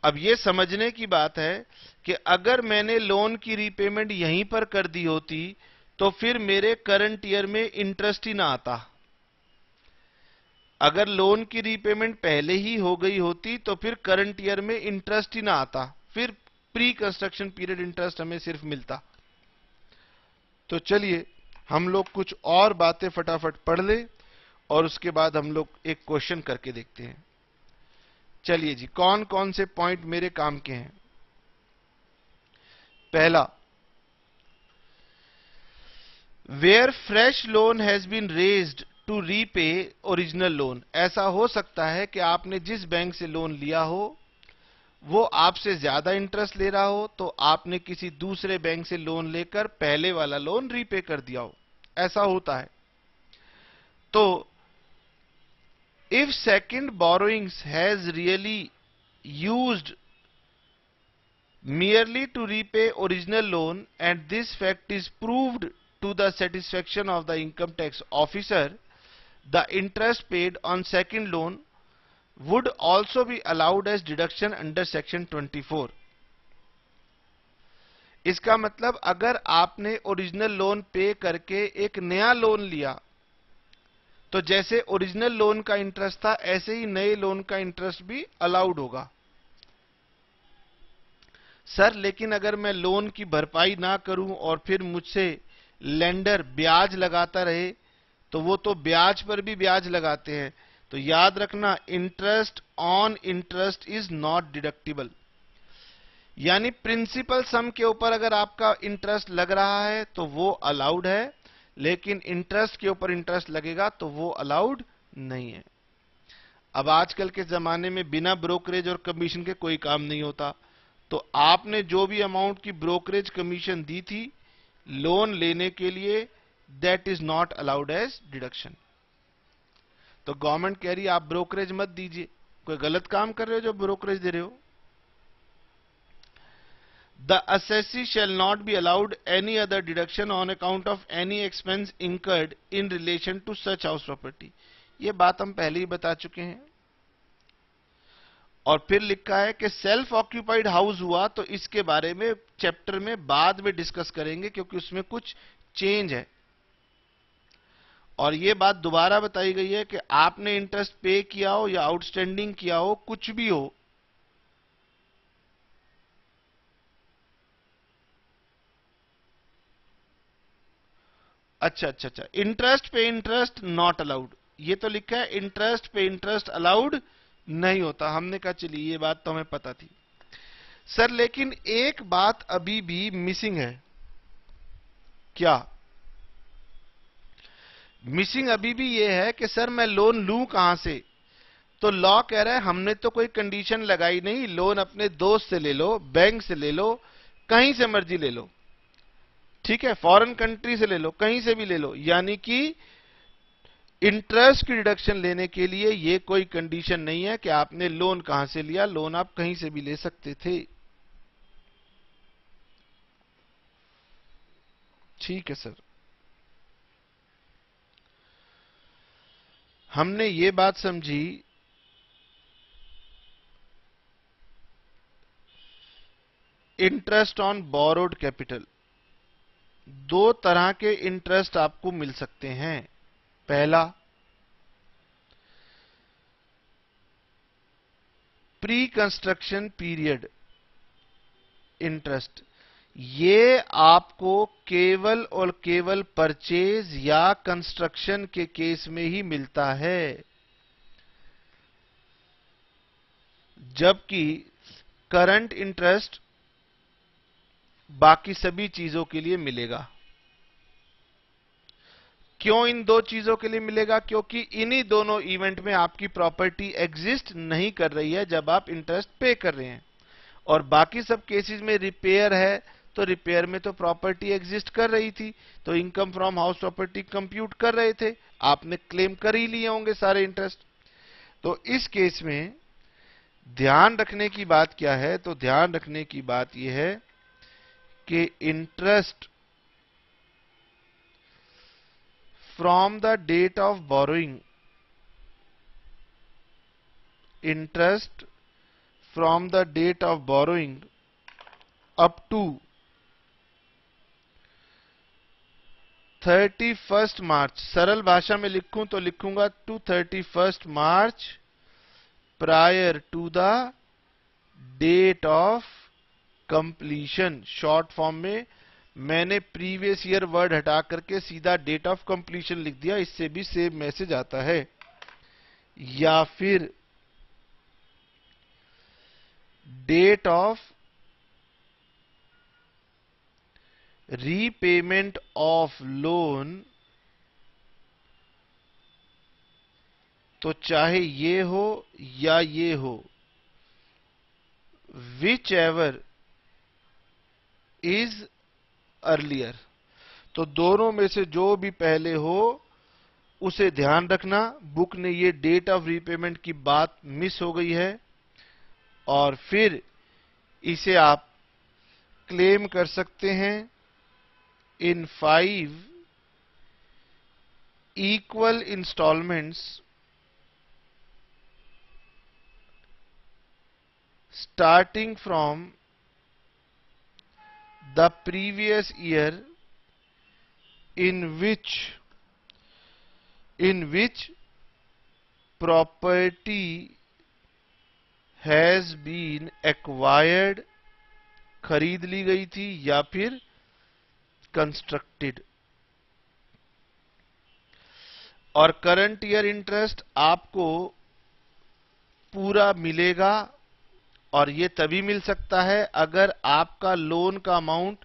अब यह समझने की बात है कि अगर मैंने लोन की रीपेमेंट यहीं पर कर दी होती तो फिर मेरे करंट ईयर में इंटरेस्ट ही ना आता। अगर लोन की रीपेमेंट पहले ही हो गई होती तो फिर करंट ईयर में इंटरेस्ट ही ना आता, फिर प्री कंस्ट्रक्शन पीरियड इंटरेस्ट हमें सिर्फ मिलता। तो चलिए हम लोग कुछ और बातें फटाफट पढ़ लें और उसके बाद हम लोग एक क्वेश्चन करके देखते हैं। चलिए जी, कौन कौन से पॉइंट मेरे काम के हैं। पहला, where fresh loan has been raised to repay original loan. ऐसा हो सकता है कि आपने जिस बैंक से लोन लिया हो वो आपसे ज्यादा इंटरेस्ट ले रहा हो, तो आपने किसी दूसरे बैंक से लोन लेकर पहले वाला लोन रीपे कर दिया हो। ऐसा होता है। तो if second borrowings has really used merely to repay original loan and this fact is proved to the satisfaction of the income tax officer, the interest paid on second loan would also be allowed as deduction under section 24. इसका मतलब अगर आपने original loan पे करके एक नया loan लिया, तो जैसे ओरिजिनल लोन का इंटरेस्ट था ऐसे ही नए लोन का इंटरेस्ट भी अलाउड होगा। सर लेकिन अगर मैं लोन की भरपाई ना करूं और फिर मुझसे लेंडर ब्याज लगाता रहे, तो वो तो ब्याज पर भी ब्याज लगाते हैं। तो याद रखना, interest on interest is not deductible. यानी प्रिंसिपल सम के ऊपर अगर आपका इंटरेस्ट लग रहा है तो वो अलाउड है, लेकिन इंटरेस्ट के ऊपर इंटरेस्ट लगेगा तो वो अलाउड नहीं है। अब आजकल के जमाने में बिना ब्रोकरेज और कमीशन के कोई काम नहीं होता, तो आपने जो भी अमाउंट की ब्रोकरेज कमीशन दी थी लोन लेने के लिए, that is not allowed as deduction. तो गवर्नमेंट कह रही है आप ब्रोकरेज मत दीजिए, कोई गलत काम कर रहे हो जो ब्रोकरेज दे रहे हो। The assessee shall not be allowed any other deduction on account of any expense incurred in relation to such house property। ये बात हम पहले ही बता चुके हैं। और फिर लिखा है कि सेल्फ ऑक्यूपाइड हाउस हुआ तो इसके बारे में चैप्टर में बाद में डिस्कस करेंगे, क्योंकि उसमें कुछ चेंज है। और ये बात दोबारा बताई गई है कि आपने इंटरेस्ट पे किया हो या आउटस्टैंडिंग किया हो, कुछ भी हो, अच्छा, इंटरेस्ट पे इंटरेस्ट नॉट अलाउड, ये तो लिखा है इंटरेस्ट पे इंटरेस्ट अलाउड नहीं होता। हमने कहा चलिए ये बात तो हमें पता थी सर, लेकिन एक बात अभी भी मिसिंग है। क्या मिसिंग? अभी भी ये है कि सर मैं लोन लूं कहां से? तो लॉ कह रहा है हमने तो कोई कंडीशन लगाई नहीं, लोन अपने दोस्त से ले लो, बैंक से ले लो, कहीं से मर्जी ले लो, ठीक है, फॉरेन कंट्री से ले लो, कहीं से भी ले लो। यानी कि इंटरेस्ट की डिडक्शन लेने के लिए ये कोई कंडीशन नहीं है कि आपने लोन कहां से लिया, लोन आप कहीं से भी ले सकते थे। ठीक है सर, हमने ये बात समझी इंटरेस्ट ऑन बोरोड कैपिटल। दो तरह के इंटरेस्ट आपको मिल सकते हैं। पहला, प्री कंस्ट्रक्शन पीरियड इंटरेस्ट। ये आपको केवल और केवल परचेज या कंस्ट्रक्शन के केस में ही मिलता है, जबकि करंट इंटरेस्ट बाकी सभी चीजों के लिए मिलेगा। क्यों इन दो चीजों के लिए मिलेगा? क्योंकि इन्हीं दोनों इवेंट में आपकी प्रॉपर्टी एग्जिस्ट नहीं कर रही है जब आप इंटरेस्ट पे कर रहे हैं, और बाकी सब केसेस में रिपेयर है तो रिपेयर में तो प्रॉपर्टी एग्जिस्ट कर रही थी, तो income from house property compute कर रहे थे, आपने क्लेम कर ही लिए होंगे सारे इंटरेस्ट। तो इस केस में ध्यान रखने की बात क्या है? तो ध्यान रखने की बात यह है कि interest from the date of borrowing, interest from the date of borrowing up to 31 March, सरल भाषा में लिखूं तो लिखूंगा to 31 March prior to the date of completion. Short form में मैंने प्रीवियस ईयर वर्ड हटा करके सीधा डेट ऑफ कंप्लीशन लिख दिया, इससे भी सेम मैसेज आता है। या फिर date of repayment of loan, तो चाहे ये हो या ये हो, विच एवर इज अर्लियर, तो दोनों में से जो भी पहले हो उसे ध्यान रखना। बुक ने ये डेट ऑफ रीपेमेंट की बात मिस हो गई है, और फिर इसे आप क्लेम कर सकते हैं इन 5 equal installments starting from the previous year in which property has been acquired, खरीद ली गई थी या फिर कंस्ट्रक्टेड। और करंट ईयर इंटरेस्ट आपको पूरा मिलेगा, और ये तभी मिल सकता है अगर आपका लोन का अमाउंट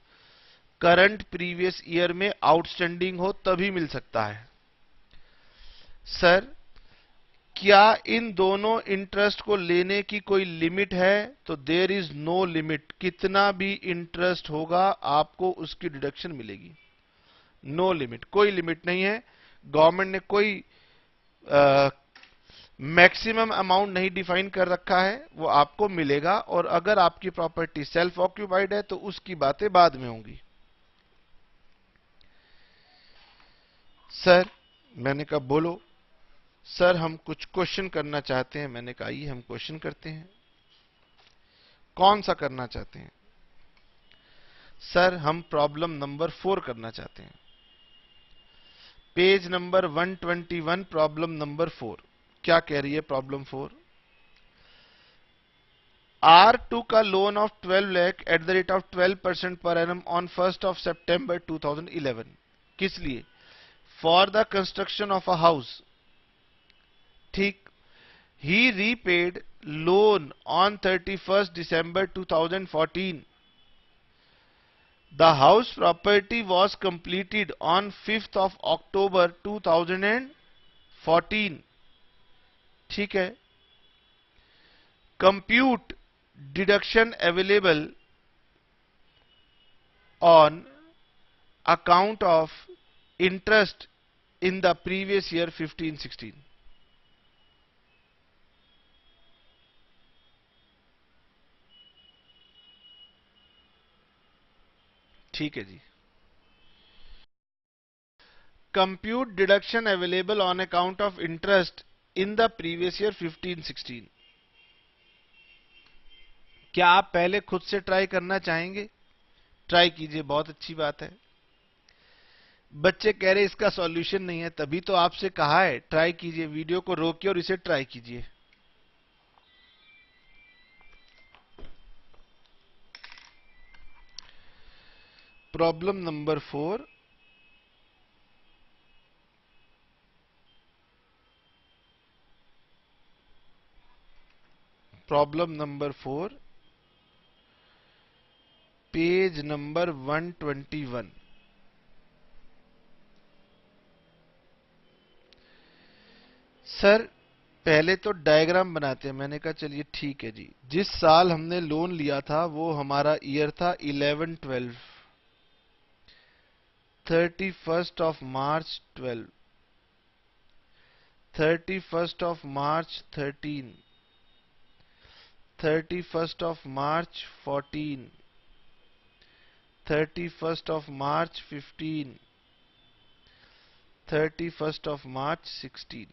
करंट प्रीवियस ईयर में आउटस्टैंडिंग हो, तभी मिल सकता है। सर, क्या इन दोनों इंटरेस्ट को लेने की कोई लिमिट है? तो देयर इज नो लिमिट। कितना भी इंटरेस्ट होगा आपको उसकी डिडक्शन मिलेगी। नो लिमिट, कोई लिमिट नहीं है। गवर्नमेंट ने कोई मैक्सिमम अमाउंट नहीं डिफाइन कर रखा है, वो आपको मिलेगा। और अगर आपकी प्रॉपर्टी सेल्फ ऑक्यूपाइड है तो उसकी बातें बाद में होंगी। सर, मैंने कहा बोलो। सर, हम कुछ क्वेश्चन करना चाहते हैं। मैंने कहा आइए हम क्वेश्चन करते हैं। कौन सा करना चाहते हैं? सर, हम प्रॉब्लम नंबर 4 करना चाहते हैं। Page number 121, problem number 4। क्या कह रही है प्रॉब्लम 4? R2 का loan of 12 lakh at the rate of 12% per annum on 1st of September 2011। किस लिए? For the construction of a house. ठीक। He repaid loan on 31st December 2014. The house property was completed on 5th of October 2014. ठीक है। Compute deduction available on account of interest in the previous year 15-16। ठीक है जी। Compute deduction available on account of interest in the previous year 15-16। क्या आप पहले खुद से try करना चाहेंगे? ट्राई कीजिए, बहुत अच्छी बात है। बच्चे कह रहे इसका सॉल्यूशन नहीं है, तभी तो आपसे कहा है ट्राई कीजिए। वीडियो को रोकिए और इसे ट्राई कीजिए। Problem number 4। Problem number 4, page number 121। Sir, पहले तो डायग्राम बनाते हैं। मैंने कहा चलिए ठीक है जी। जिस साल हमने लोन लिया था वो हमारा ईयर था 11-12, 31st of March 12, 31st of March 13, 31st of March 14, 31st of March 15, 31st of March 16।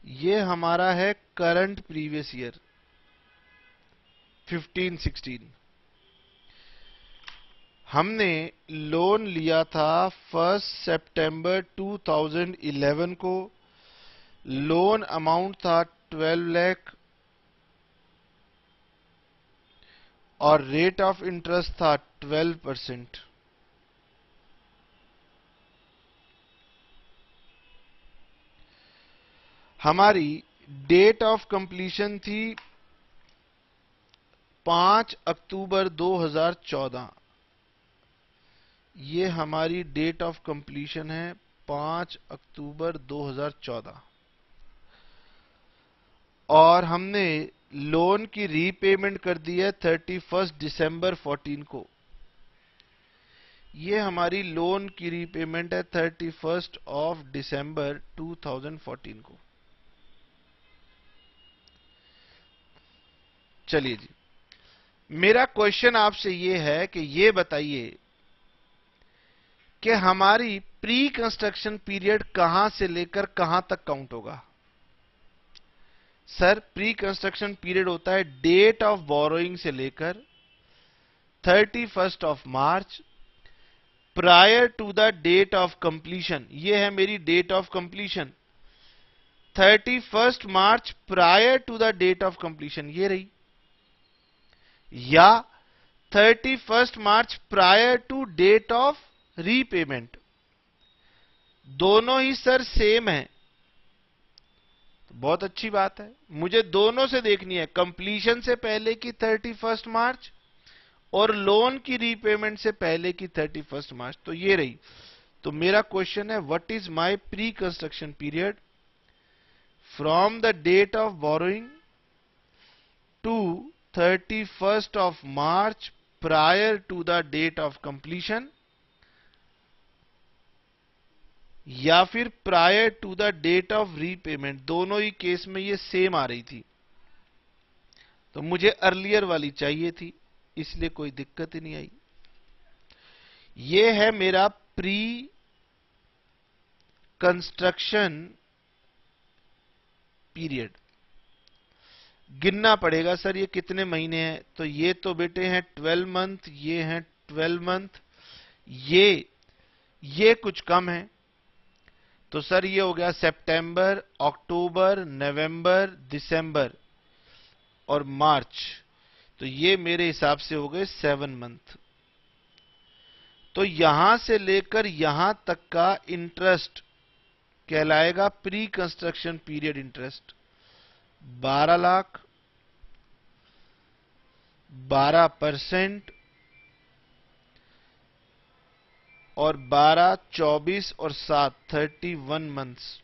ये हमारा है करंट प्रीवियस ईयर 15-16। हमने लोन लिया था 1 सितंबर 2011 को। लोन अमाउंट था 12 लाख और रेट ऑफ इंटरेस्ट था 12%। हमारी डेट ऑफ कंप्लीशन थी 5 अक्टूबर 2014। ये हमारी डेट ऑफ कंप्लीशन है 5 अक्टूबर 2014। और हमने लोन की रीपेमेंट कर दी है 31 दिसंबर 14 को। ये हमारी लोन की रीपेमेंट है 31 ऑफ दिसंबर 2014 को। चलिए जी, मेरा क्वेश्चन आपसे ये है कि ये बताइए कि हमारी प्री कंस्ट्रक्शन पीरियड कहां से लेकर कहां तक काउंट होगा। सर प्री कंस्ट्रक्शन पीरियड होता है डेट ऑफ बोरोइंग से लेकर 31st of March prior to the date of completion. ये है मेरी date of completion, 31st March prior to the date of completion ये रही, या 31st March prior to date of repayment. दोनों ही सर सेम है, तो बहुत अच्छी बात है। मुझे दोनों से देखनी है, कंप्लीशन से पहले की 31st मार्च और लोन की रीपेमेंट से पहले की 31st मार्च। तो ये रही। तो मेरा क्वेश्चन है what is my pre construction period from the date of borrowing to 31st of March prior to the date of completion, या फिर prior to the date of repayment. दोनों ही केस में ये सेम आ रही थी, तो मुझे अर्लियर वाली चाहिए थी, इसलिए कोई दिक्कत ही नहीं आई। ये है मेरा प्री कंस्ट्रक्शन पीरियड। गिनना पड़ेगा सर ये कितने महीने हैं, तो ये तो बेटे हैं 12 मंथ, ये हैं 12 मंथ, ये कुछ कम है, तो सर ये हो गया सितंबर, अक्टूबर, नवंबर, दिसंबर और मार्च। तो ये मेरे हिसाब से हो गए 7 मंथ। तो यहां से लेकर यहां तक का इंटरेस्ट कहलाएगा pre construction period interest. 12 lakh, 12% और 12, 24 और 7 31 मंथ्स।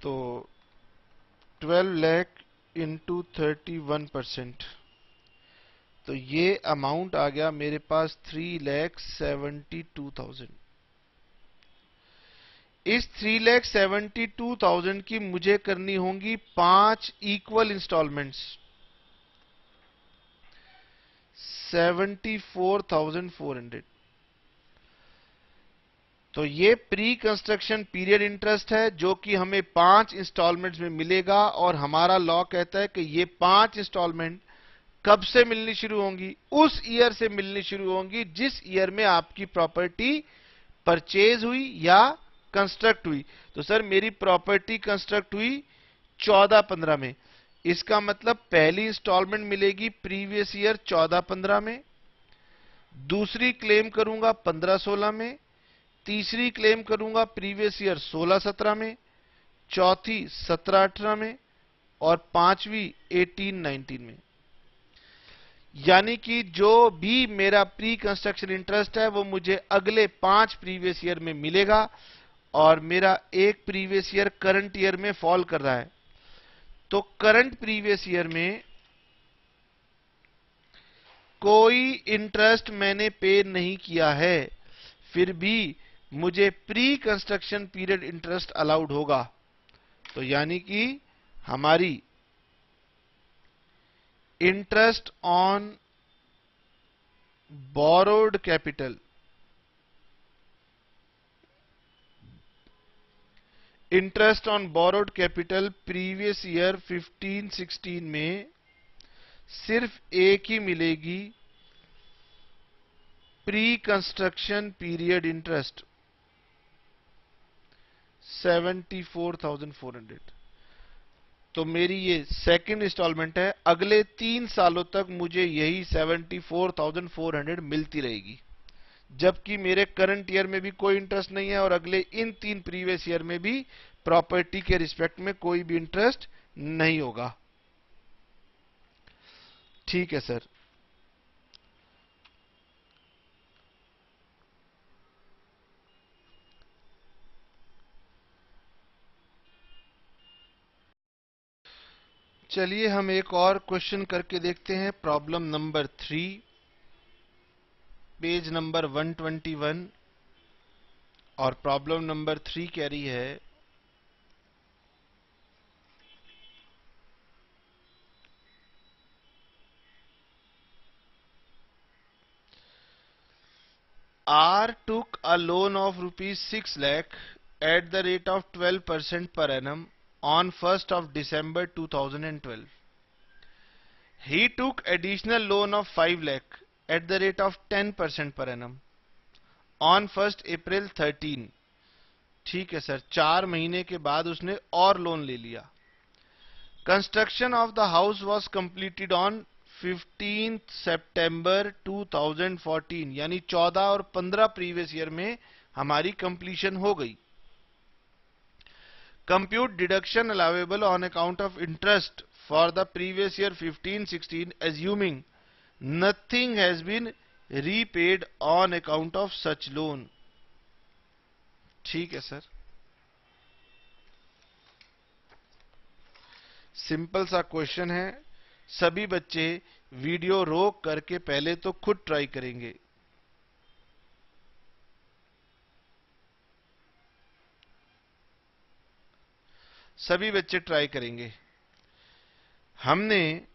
तो 12 लाख इंटू 31%, तो ये अमाउंट आ गया मेरे पास 3,72,000। इस 3,72,000 की मुझे करनी होंगी 5 इक्वल इंस्टॉलमेंट्स, 74,400। तो ये प्री कंस्ट्रक्शन पीरियड इंटरेस्ट है जो कि हमें 5 इंस्टॉलमेंट्स में मिलेगा, और हमारा लॉ कहता है कि ये 5 इंस्टॉलमेंट कब से मिलनी शुरू होंगी? उस ईयर से मिलनी शुरू होंगी जिस ईयर में आपकी प्रॉपर्टी परचेज हुई या कंस्ट्रक्ट हुई। तो सर मेरी प्रॉपर्टी कंस्ट्रक्ट हुई 14-15 में, इसका मतलब पहली इंस्टॉलमेंट मिलेगी प्रीवियस ईयर 14-15 में, दूसरी क्लेम करूंगा 15-16 में, तीसरी क्लेम करूंगा प्रीवियस ईयर 16-17 में, चौथी 17-18 में, और पांचवी 18-19 में। यानी कि जो भी मेरा प्री कंस्ट्रक्शन इंटरेस्ट है वो मुझे अगले 5 प्रीवियस ईयर में मिलेगा, और मेरा एक प्रीवियस ईयर करंट ईयर में फॉल कर रहा है। तो करंट प्रीवियस ईयर में कोई इंटरेस्ट मैंने पे नहीं किया है, फिर भी मुझे pre construction period interest allowed होगा। तो यानी कि हमारी interest on borrowed capital, interest on borrowed capital previous year 15-16 में सिर्फ एक ही मिलेगी, प्री कंस्ट्रक्शन पीरियड इंटरेस्ट 74,400। तो मेरी ये सेकंड इंस्टॉलमेंट है, अगले 3 सालों तक मुझे यही 74,400 मिलती रहेगी, जबकि मेरे करंट ईयर में भी कोई इंटरेस्ट नहीं है और अगले इन 3 प्रीवियस ईयर में भी प्रॉपर्टी के रिस्पेक्ट में कोई भी इंटरेस्ट नहीं होगा। ठीक है सर। चलिए हम एक और क्वेश्चन करके देखते हैं। प्रॉब्लम नंबर 3, पेज नंबर 121, और प्रॉब्लम नंबर 3 कह रही है R took a loan of rupees 6 lakh at the rate of 12% per annum on 1st of December 2012. He took additional loan of 5 lakh at the rate of 10% per annum on 1st April 13. ठीक है sir, 4 महीने के बाद उसने और loan ले लिया. Construction of the house was completed on 15th September 2014, यानी 14 और 15 प्रीवियस ईयर में हमारी कंप्लीशन हो गई. Compute deduction allowable on account of interest for the previous year 15-16 assuming nothing has been repaid on account of such loan. ठीक है sir, simple सा question है. सभी बच्चे वीडियो रोक करके पहले तो खुद ट्राई करेंगे. सभी बच्चे ट्राई करेंगे. हमने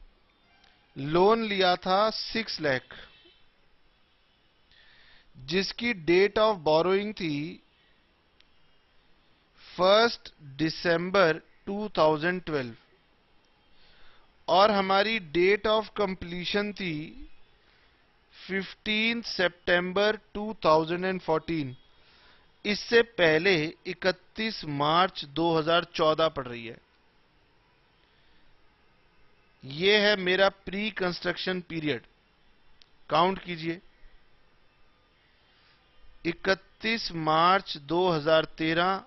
लोन लिया था 6 लाख, जिसकी डेट ऑफ बोरोइंग थी 1 दिसंबर 2012 और हमारी डेट ऑफ कंप्लीशन थी 15 सितंबर 2014. इससे पहले 31 मार्च 2014 पड़ रही है. यह है मेरा प्री कंस्ट्रक्शन पीरियड. काउंट कीजिए, 31 मार्च 2013,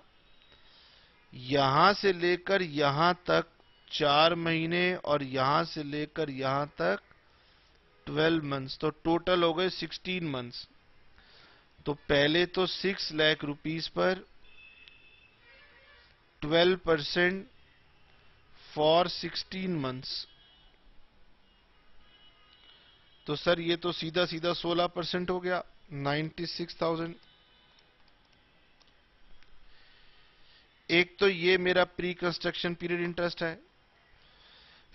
यहां से लेकर यहां तक 4 महीने और यहां से लेकर यहां तक 12 मंथ्स, तो टोटल हो गए 16 मंथ्स. तो पहले तो 6 लाख रुपीस पर 12% फॉर 16 मंथ्स, तो सर ये तो सीधा सीधा 16% हो गया, 96,000. एक तो ये मेरा प्री कंस्ट्रक्शन पीरियड इंटरेस्ट है.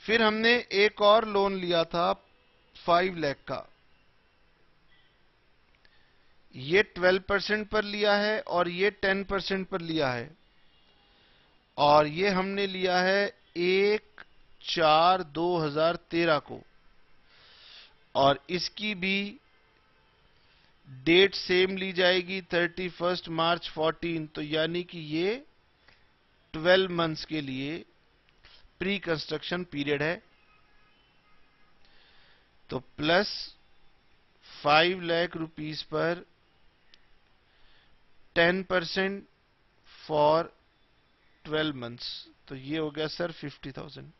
फिर हमने एक और लोन लिया था 5 लाख का. ये 12% पर लिया है और ये 10% पर लिया है, और ये हमने लिया है 1/4/2013 को, और इसकी भी डेट सेम ली जाएगी 31 मार्च 14. तो यानी कि ये 12 मंथ्स के लिए प्री कंस्ट्रक्शन पीरियड है. तो प्लस 5 लाख रुपीस पर 10% फॉर 12 मंथ्स, तो ये हो गया सर 50,000.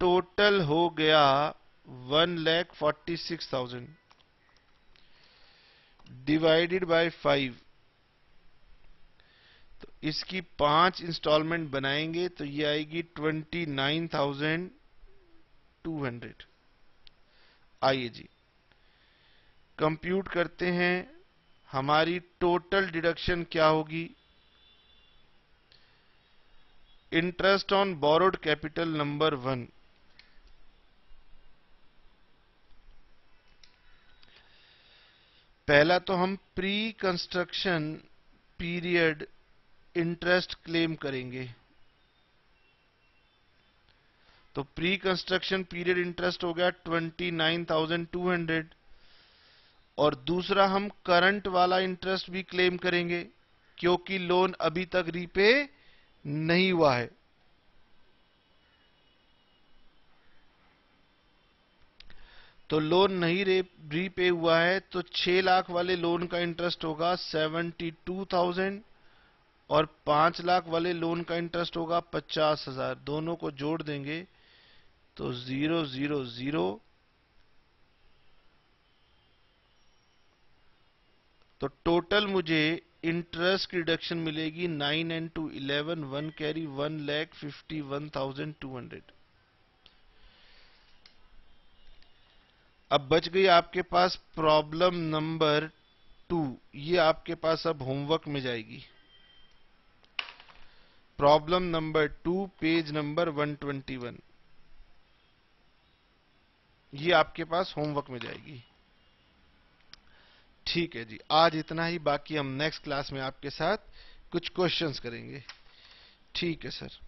टोटल हो गया 1,46,000 डिवाइडेड बाय 5. तो इसकी 5 इंस्टॉलमेंट बनाएंगे तो ये आएगी 29,200. आइए जी कंप्यूट करते हैं. हमारी टोटल डिडक्शन क्या होगी. Interest on borrowed capital number 1, पहला तो हम pre construction period interest claim करेंगे. तो प्री कंस्ट्रक्शन पीरियड इंटरेस्ट हो गया 29,200, और दूसरा हम करंट वाला इंटरेस्ट भी क्लेम करेंगे क्योंकि लोन अभी तक रीपे नहीं हुआ है. तो लोन नहीं रीपे हुआ है, तो 6 लाख वाले लोन का इंटरेस्ट होगा 72,000 और 5 लाख वाले लोन का इंटरेस्ट होगा 50,000. दोनों को जोड़ देंगे तो 000. तो टोटल मुझे इंटरेस्ट की रिडक्शन मिलेगी 9 and 2 11, 1 कैरी 1,51,200. अब बच गई आपके पास प्रॉब्लम नंबर 2. ये आपके पास अब होमवर्क में जाएगी. प्रॉब्लम नंबर 2 पेज नंबर 121, ये आपके पास होमवर्क में जाएगी. ठीक है जी, आज इतना ही। बाकी हम नेक्स्ट क्लास में आपके साथ कुछ क्वेश्चंस करेंगे। ठीक है सर।